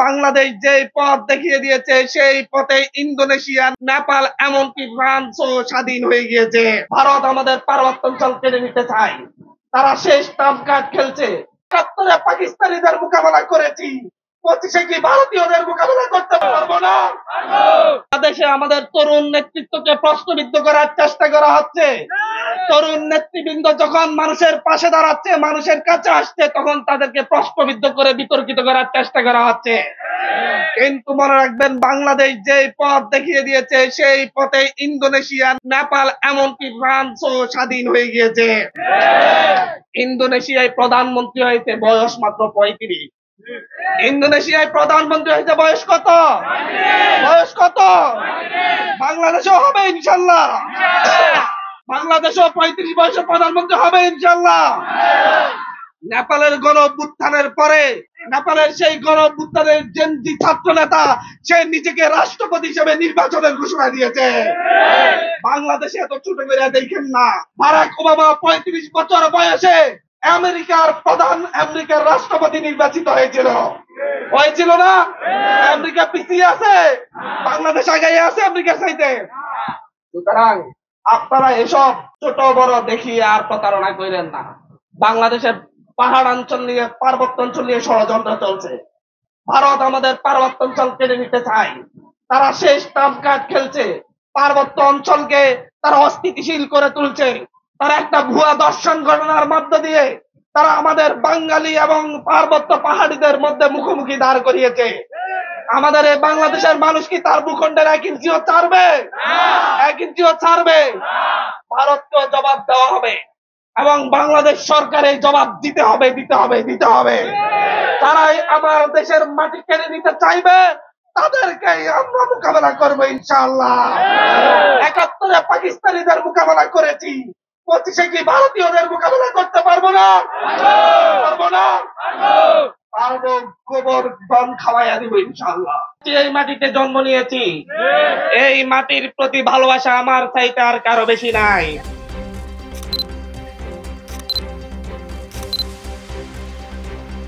বাংলাদেশ যে পথ দেখিয়ে দিয়েছে সেই পথে ইন্দোনেশিয়া, নেপাল, এমনকি ফ্রান্সও স্বাধীন হয়ে গিয়েছে। ভারত আমাদের পার্বত্য অঞ্চল কেড়ে নিতে চায়, তারা শেষ ট্রাম্প কার্ড খেলছে। ৭১-এ পাকিস্তানিদের মোকাবেলা করেছি, ২৫-এ কি ভারতীয়দের মোকাবেলা করতে পারবো না? দেশে আমাদের তরুণ নেতৃত্বকে প্রশ্নবিদ্ধ করার চেষ্টা করা হচ্ছে। তরুণ নেতৃবৃন্দ যখন মানুষের পাশে দাঁড়াচ্ছে, মানুষের কাছে আসছে, তখন তাদেরকে প্রশ্নবিদ্ধ করে বিতর্কিত করার চেষ্টা করা হচ্ছে। কিন্তু মনে রাখবেন, বাংলাদেশ যে পথ দেখিয়ে দিয়েছে সেই পথে ইন্দোনেশিয়া, নেপাল, এমনকি ফ্রান্সও স্বাধীন হয়ে গিয়েছে। ইন্দোনেশিয়ায় প্রধানমন্ত্রী হয়েছে বয়স মাত্র ৩৫। ইন্দোনেশিয়ায় প্রধানমন্ত্রী হয়েছে বয়স কত? বয়স কত? বাংলাদেশেও হবে ইনশাল্লাহ। বাংলাদেশেও ৩৫ বয়সে প্রধানমন্ত্রী হবে ইনশাল্লাহ। নেপালের গণ অভ্যুত্থানের পরে নেপালের সেই গণ অভ্যুত্থানের জেনজি ছাত্র নেতা সে নিজেকে রাষ্ট্রপতি হিসেবে নির্বাচনের ঘোষণা দিয়েছে। বাংলাদেশে এত ছোট করে দেখেন না। বারাক ওবামা ৩৫ বছর বয়সে আমেরিকার রাষ্ট্রপতি নির্বাচিত হয়েছিল না? আমেরিকা পিছিয়ে আছে, বাংলাদেশ আগাইয়ে আছে আমেরিকার চাইতে। সুতরাং আপনারা এসব ছোট বড় দেখিয়ে আর প্রতারণা করেন না। বাংলাদেশের পাহাড় অঞ্চল নিয়ে, পার্বত্য অঞ্চল নিয়ে ষড়যন্ত্র চলছে। ভারত আমাদের পার্বত্য অঞ্চল কেড়ে নিতে চায়, তারা শেষ ট্রাম্প কার্ড খেলছে। পার্বত্য অঞ্চলকে তারা অস্থিতিশীল করে তুলছে। তারা একটা ভুয়া দর্শন ঘটনার মধ্য দিয়ে তারা আমাদের বাঙালি এবং পার্বত্য পাহাড়িদের মধ্যে মুখোমুখি দাঁড় করিয়েছে। আমাদের এই বাংলাদেশের মানুষ কি তার ভূখণ্ডের ১ ইঞ্চিও ছাড়বে? ১ ইঞ্চিও ছাড়বে? ভারতকে জবাব দেওয়া হবে এবং বাংলাদেশ সরকার এই জবাব দিতে হবে। তারাই আমার দেশের মাটি কেড়ে নিতে চাইবে, তাদেরকে আমরা মোকাবেলা করবো ইনশাআল্লাহ। ৭১-এ পাকিস্তানিদের মোকাবেলা করেছি, ২৫-এ কি ভারতীয়দের মোকাবেলা করতে পারবো না? পারবো। গোবর ধন খাওয়াইয়া দিব ইনশাআল্লাহ। এই মাটিতে জন্ম নিয়েছি, এই মাটির প্রতি ভালোবাসা আমার চাইতে আর কারো বেশি নাই।